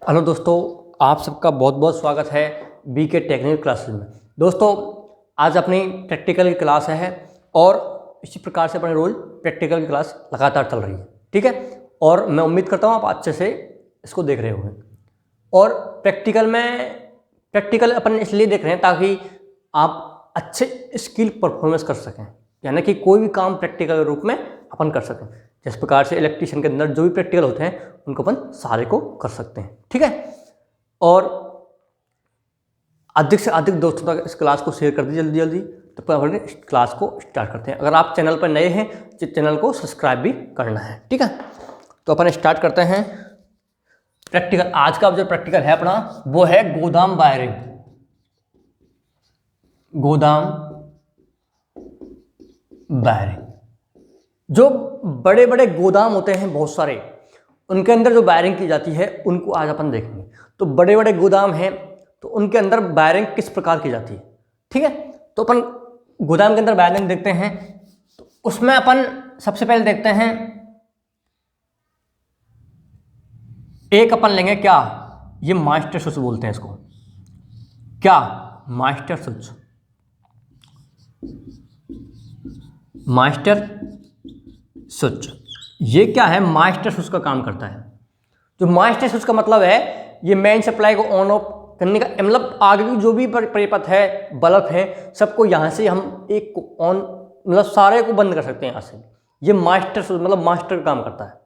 Hello दोस्तों, आप सबका बहुत बहुत स्वागत है बी के टेक्निकल क्लासेस में। दोस्तों, आज अपनी प्रैक्टिकल की क्लास है और इसी प्रकार से अपने रोज प्रैक्टिकल की क्लास लगातार चल रही है। ठीक है, और मैं उम्मीद करता हूँ आप अच्छे से इसको देख रहे होंगे। और प्रैक्टिकल अपन इसलिए देख रहे हैं ताकि आप अच्छे स्किल परफॉर्मेंस कर सकें, यानी कि कोई भी काम प्रैक्टिकल रूप में अपन कर सकें। जिस प्रकार से इलेक्ट्रिशियन के अंदर जो भी प्रैक्टिकल होते हैं उनको अपन सारे को कर सकते हैं। ठीक है, और अधिक से अधिक दोस्तों तक इस क्लास को शेयर कर दीजिए जल्दी जल्दी। तो अपन इस क्लास को स्टार्ट करते हैं। अगर आप चैनल पर नए हैं तो चैनल को सब्सक्राइब भी करना है। ठीक है, तो अपन स्टार्ट करते हैं प्रैक्टिकल। आज का जो प्रैक्टिकल है अपना वो है गोदाम वायरिंग। गोदाम वायरिंग, जो बड़े बड़े गोदाम होते हैं बहुत सारे, उनके अंदर जो वायरिंग की जाती है उनको आज अपन देखेंगे। तो बड़े बड़े गोदाम हैं तो उनके अंदर वायरिंग किस प्रकार की जाती है। ठीक है, तो अपन गोदाम के अंदर वायरिंग देखते हैं। तो उसमें अपन सबसे पहले देखते हैं, एक अपन लेंगे क्या, ये मास्टर स्विच बोलते हैं इसको। क्या? Master switch. मास्टर स्विच ये क्या है? मास्टर स्विच का काम करता है। जो मास्टर स्विच का मतलब है, ये मेन सप्लाई को ऑन ऑफ करने का, मतलब आगे की जो भी परिपथ है, बल्ब है, सबको यहाँ से हम एक को ऑन, मतलब सारे को बंद कर सकते हैं यहाँ से। ये मास्टर स्विच मतलब मास्टर का काम करता है।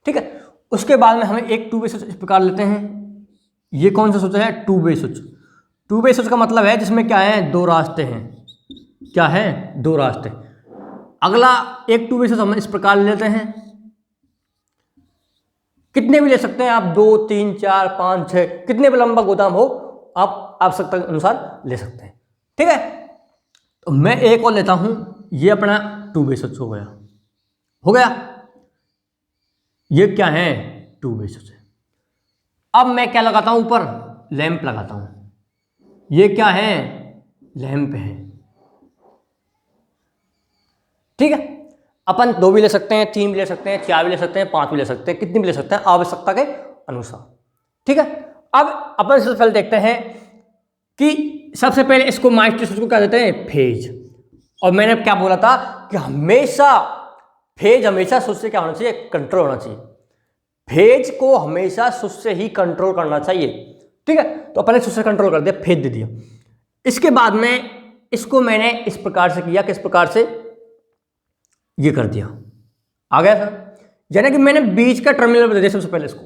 ठीक है, उसके बाद में हमें एक टू वे स्विच इस प्रकार लेते हैं। ये कौन सा स्विच है? Two way switch. Two way switch का मतलब है जिसमें क्या है, दो रास्ते हैं। क्या है? दो रास्ते। अगला एक टू वे स्विच हम इस प्रकार लेते हैं। कितने भी ले सकते हैं आप, 2, 3, 4, 5, 6, कितने भी लंबा गोदाम हो आप आवश्यकता के अनुसार ले सकते हैं। ठीक है, तो मैं एक और लेता हूं। ये अपना टू वे स्विच हो गया। हो गया, ये क्या है? टू वे स्विच है। अब मैं क्या लगाता हूं? ऊपर लैंप लगाता हूं। ये क्या है? लैंप है। ठीक है, अपन 2 भी ले सकते हैं, 3 भी ले सकते हैं, 4 भी ले सकते हैं, 5 भी ले सकते हैं, कितनी भी ले सकते हैं आवश्यकता के अनुसार। ठीक है, अब अपन सबसे पहले देखते हैं कि सबसे पहले इसको मास्टर स्विच को क्या देते हैं? फेज। और मैंने क्या बोला था कि हमेशा फेज हमेशा स्विच से क्या होना चाहिए? कंट्रोल होना चाहिए। फेज को हमेशा स्विच से ही कंट्रोल करना चाहिए। ठीक है, तो अपन ने स्विच से कंट्रोल कर दिया, फेज दे दिया। इसके बाद में इसको मैंने इस प्रकार से किया, किस प्रकार से? ये कर दिया। आ गया सर? यानी कि मैंने बीच का टर्मिनल बता दिया सबसे पहले इसको,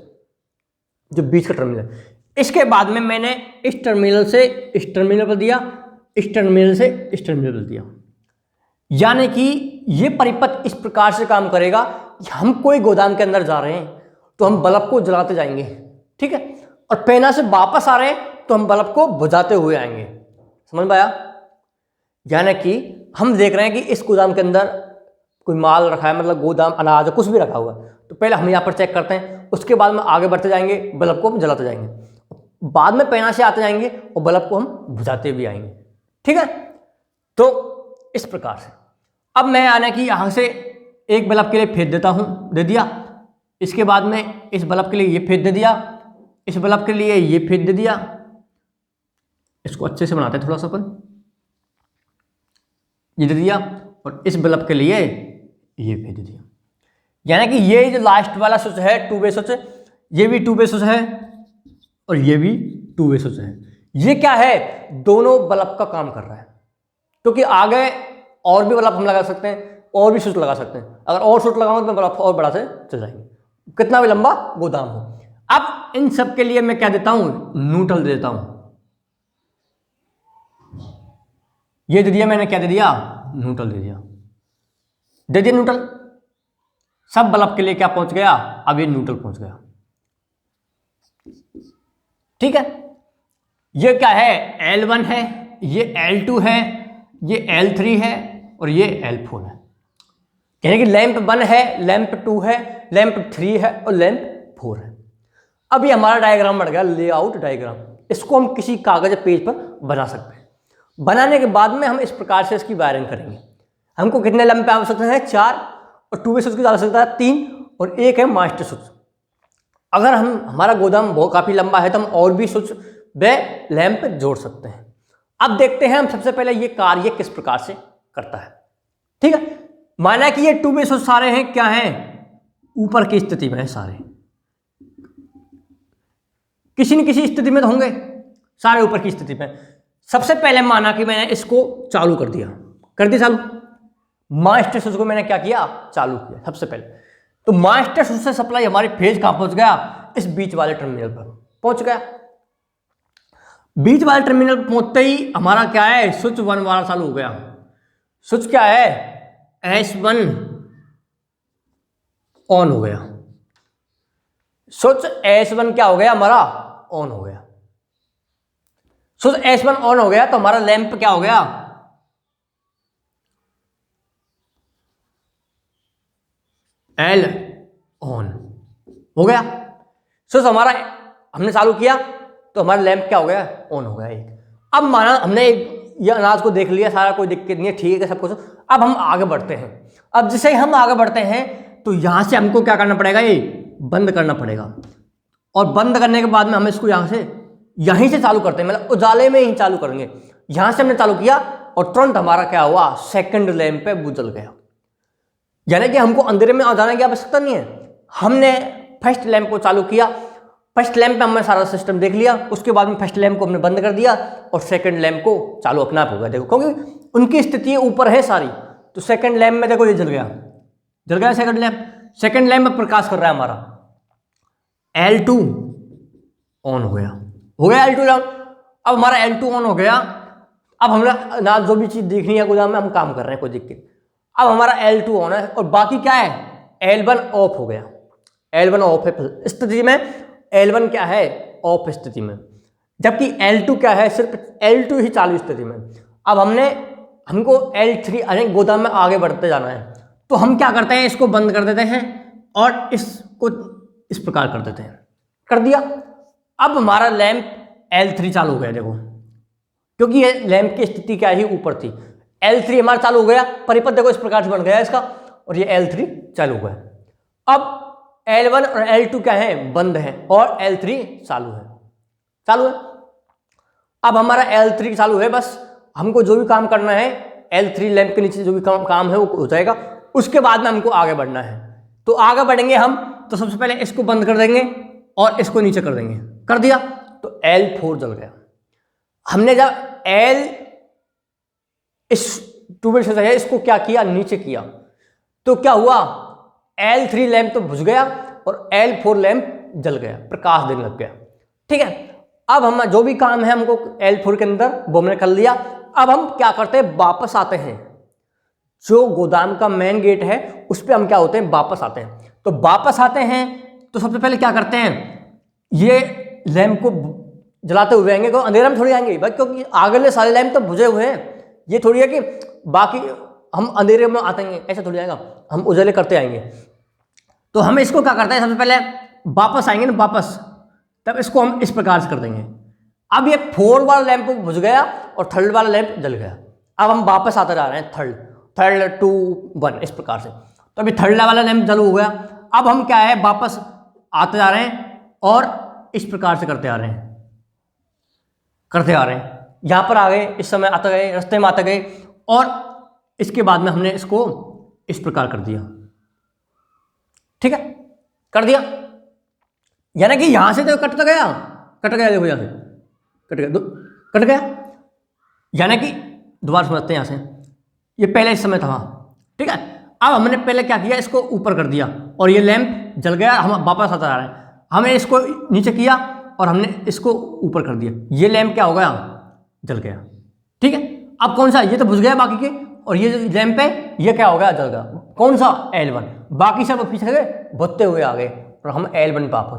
जो बीच का टर्मिनल। इसके बाद में मैंने इस टर्मिनल से इस टर्मिनल पर दिया, इस टर्मिनल से इस टर्मिनल पर दिया। यानी कि ये परिपथ इस प्रकार से काम करेगा कि हम कोई गोदाम के अंदर जा रहे हैं तो हम बल्ब को जलाते जाएंगे। ठीक है, और पेना से वापस आ रहे हैं तो हम बल्ब को बुझाते हुए आएंगे। समझ में आया? यानी कि हम देख रहे हैं कि इस गोदाम के अंदर कोई माल रखा है, मतलब गोदाम, अनाज, कुछ भी रखा हुआ है, तो पहले हम यहाँ पर चेक करते हैं। उसके बाद में आगे बढ़ते जाएंगे, बल्ब को हम जलाते जाएंगे, बाद में पेना से आते जाएंगे और बल्ब को हम बुझाते भी आएंगे। ठीक है, तो इस प्रकार से अब मैं आने की यहाँ से एक बल्ब के लिए फेज देता हूँ, दे दिया। इसके बाद में इस बल्ब के लिए ये फेज दे दिया, इस बल्ब के लिए ये फेज दे दिया। इसको अच्छे से बनाते हैं थोड़ा सा अपन। ये दे दिया और इस बल्ब के लिए ये भेज दिया। यानी कि ये जो लास्ट वाला स्विच है टू वे स्विच, ये भी टू वे स्विच है और ये भी टू वे स्विच है। ये क्या है? दोनों बल्ब का काम कर रहा है, क्योंकि आगे और भी बल्ब हम लगा सकते हैं, और भी स्विच लगा सकते हैं। अगर और स्विच लगाऊंगा तो बल्ब और बड़ा से चल जाएंगे, कितना भी लंबा गोदाम हो। अब इन सब के लिए मैं क्या देता हूं? न्यूट्रल दे देता हूं। ये दे दिया मैंने, क्या दे दिया? न्यूट्रल दे दिया। दे दिया न्यूट्रल, सब बल्ब के लिए क्या पहुंच गया? अब ये न्यूट्रल पहुंच गया। ठीक है, ये क्या है? L1 है, ये L2 है, ये L3 है और ये L4 है। यानी कि लैंप 1 है, लैंप 2 है, लैंप 3 है और लैंप 4 है। अब ये हमारा डायग्राम बन गया, लेआउट डायग्राम। इसको हम किसी कागज पेज पर बना सकते हैं। बनाने के बाद में हम इस प्रकार से इसकी वायरिंग करेंगे। हमको कितने लैंप की आवश्यकता है? 4, और टू वे स्विच की आवश्यकता है 3, और एक है मास्टर स्विच। अगर हमारा गोदाम बहुत काफ़ी लंबा है तो हम और भी स्विच व लैंप जोड़ सकते हैं। अब देखते हैं हम सबसे पहले ये कार्य किस प्रकार से करता है। ठीक है, माना कि ये 2 वे स्विच सारे हैं क्या हैं, ऊपर की स्थिति में है सारे, किसी न किसी स्थिति में तो होंगे, सारे ऊपर की स्थिति में। सबसे पहले माना कि मैंने इसको चालू कर दिया चालू, मास्टर स्विच को मैंने क्या किया, चालू किया सबसे पहले। तो मास्टर स्विच से सप्लाई हमारी फेज कहां पहुंच गया, इस बीच वाले टर्मिनल पर पहुंच गया। बीच वाले टर्मिनल पर पहुंचते ही हमारा क्या है, स्विच 1 वाला चालू हो गया। स्विच क्या है, S1 ऑन हो गया। स्विच S1 क्या हो गया, हमारा ऑन हो गया। स्विच S1 ऑन हो गया तो हमारा लैंप क्या हो गया, L ऑन हो गया। स्विच हमारा हमने चालू किया तो हमारा लैंप क्या हो गया, ऑन हो गया एक। अब माना हमने ये अनाज को देख लिया सारा, कोई दिक्कत नहीं है, ठीक है सब कुछ। अब हम आगे बढ़ते हैं। अब जैसे हम आगे बढ़ते हैं तो यहां से हमको क्या करना पड़ेगा, ये बंद करना पड़ेगा। और बंद करने के बाद में हम इसको यहां से यहीं से चालू करते हैं, मतलब उजाले में ही चालू करेंगे। यहां से हमने चालू किया और तुरंत हमारा क्या हुआ, सेकंड लैंप पे बुझल गया। यानी कि हमको अंधेरे में आ जाने की आवश्यकता नहीं है। हमने फर्स्ट लैंप को चालू किया, फर्स्ट लैंप में हमने सारा सिस्टम देख लिया, उसके बाद में फर्स्ट लैंप को हमने बंद कर दिया और सेकंड लैंप को चालू अपना आप हो गया। देखो क्योंकि उनकी स्थिति ऊपर है सारी, तो सेकंड लैंप में देखो ये जल गया सेकंड लैंप। सेकंड लैंप में प्रकाश कर रहा है हमारा, L2 ऑन हो गया L2 ऑन। अब हमारा L2 ऑन हो गया। अब हमने ना जो भी चीज देखनी है गोदाम में हम काम कर रहे हैं, कोई दिक्कत। अब हमारा L2 ऑन है और बाकी क्या है, L1 ऑफ हो गया। L1 ऑफ है स्थिति में, L1 क्या है, ऑफ स्थिति में, जबकि L2 क्या है, सिर्फ L2 ही चालू स्थिति में। अब हमको L3 यानी गोदाम में आगे बढ़ते जाना है, तो हम क्या करते हैं, इसको बंद कर देते हैं और इसको इस प्रकार कर देते हैं, कर दिया। अब हमारा लैंप L3 चालू हो गया, देखो क्योंकि ये लैंप की स्थिति क्या ही ऊपर थी। L3 हमारा चालू हो गया, परिपथ देखो इस प्रकार से बन गया इसका, और ये L3 चालू हो गया। अब L1 और L2 क्या है, बंद है, और L3 चालू है। अब हमारा L3 चालू है, बस हमको जो भी काम करना है L3 लैंप के नीचे जो भी काम है वो हो जाएगा। उसके बाद में हमको आगे बढ़ना है। तो आगे बढ़ेंगे हम, तो सबसे पहले इसको बंद कर देंगे और इसको नीचे कर देंगे, कर दिया तो L4 जल गया। हमने जब इस ट्यूबवेल से है इसको क्या किया, नीचे किया, तो क्या हुआ, L3 लैंप तो बुझ गया और L4 लैंप जल गया, प्रकाश देने लग गया। ठीक है, अब हम जो भी काम है हमको L4 के अंदर वो हमने कर लिया। अब हम क्या करते हैं, वापस आते हैं, जो गोदाम का मेन गेट है उस पर हम क्या होते हैं, वापस आते हैं। तो वापस आते हैं तो सबसे पहले क्या करते हैं, ये लैंप को जलाते हुए आएंगे, क्योंकि अंधेरा में थोड़ी आएंगे भाई, क्योंकि आगे सारे लैंप तो बुझे हुए हैं। ये थोड़ी है कि बाकी हम अंधेरे में आते हैं, ऐसा थोड़ी आएगा, हम उजाले करते आएंगे। तो हम इसको क्या करते हैं, सबसे पहले वापस आएंगे ना, वापस, तब इसको हम इस प्रकार से कर देंगे। अब ये 4 वाला लैंप बुझ गया और 3rd वाला लैंप जल गया। अब हम वापस आते जा रहे हैं, थर्ड 2 1 इस प्रकार से। तो अभी 3rd वाला लैंप चालू हो गया। अब हम क्या है, वापस आते जा रहे हैं और इस प्रकार से करते आ रहे हैं, यहां पर आ गए, इस समय आते गए, रास्ते में आते गए, और इसके बाद में हमने इसको इस प्रकार कर दिया। ठीक है, कर दिया, यानी कि यहां से तो कट गया, देखो यहां से कट गया, यानी कि दोबारा समझते हैं यहां से, ये पहले इस समय था। ठीक है, अब हमने पहले क्या किया, इसको ऊपर कर दिया और ये लैंप जल गया। हम वापस आता जा रहे हैं, हमने इसको नीचे किया और हमने इसको ऊपर कर दिया, ये लैंप क्या हो गया, जल गया। ठीक है, अब कौन सा, ये तो बुझ गया बाकी के, और ये जो लैंप है ये क्या हो गया, जल गया। कौन सा, L1। बाकी सब पीछे गए, बुझते हुए आ गए और हम L1 पे आप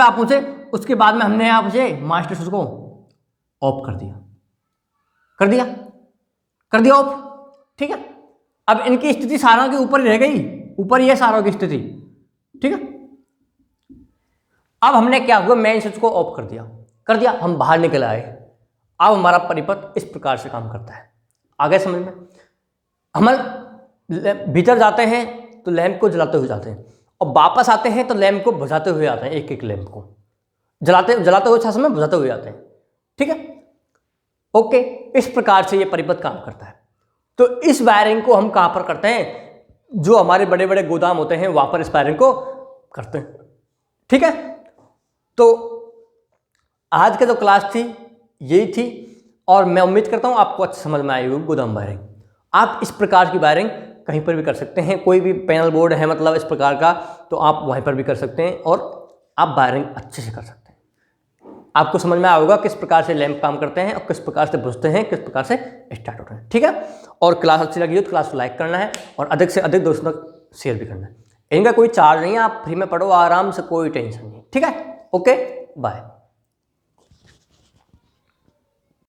पहुंचे। उसके बाद में हमने यहाँ से मास्टर स्विच को ऑफ कर दिया ऑफ। ठीक है, अब इनकी स्थिति सारों के ऊपर ही रह गई, ऊपर ही है सारों की स्थिति। ठीक है, अब हमने क्या हुआ, मेन स्विच को ऑफ कर दिया, हम बाहर निकल आए। अब हमारा परिपथ इस प्रकार से काम करता है, आगे समझ में। हम भीतर जाते हैं तो लैंप को जलाते हुए जाते हैं, और वापस आते हैं तो लैंप को बुझाते हुए आते हैं, एक एक लैंप को जलाते हुए छाछ में बुझाते हुए आते हैं। ठीक है, ओके। इस प्रकार से ये परिपथ काम करता है। तो इस वायरिंग को हम कहाँ पर करते हैं? जो हमारे बड़े बड़े गोदाम होते हैं वहाँ पर इस वायरिंग को करते हैं। ठीक है, तो आज की जो क्लास थी यही थी, और मैं उम्मीद करता हूँ आपको अच्छी समझ में आई होगी गोदाम वायरिंग। आप इस प्रकार की वायरिंग कहीं पर भी कर सकते हैं, कोई भी पैनल बोर्ड है मतलब इस प्रकार का, तो आप वहीं पर भी कर सकते हैं और आप वायरिंग अच्छे से कर सकते हैं। आपको समझ में आया होगा किस प्रकार से लैंप काम करते हैं और किस प्रकार से बुझते हैं, किस प्रकार से स्टार्ट होते हैं। ठीक है, और क्लास अच्छी लगी हो तो क्लास को लाइक करना है और अधिक से अधिक दोस्तों तक शेयर भी करना है। इनका कोई चार्ज नहीं है, आप फ्री में पढ़ो आराम से, कोई टेंशन नहीं। ठीक है, ओके, बाय।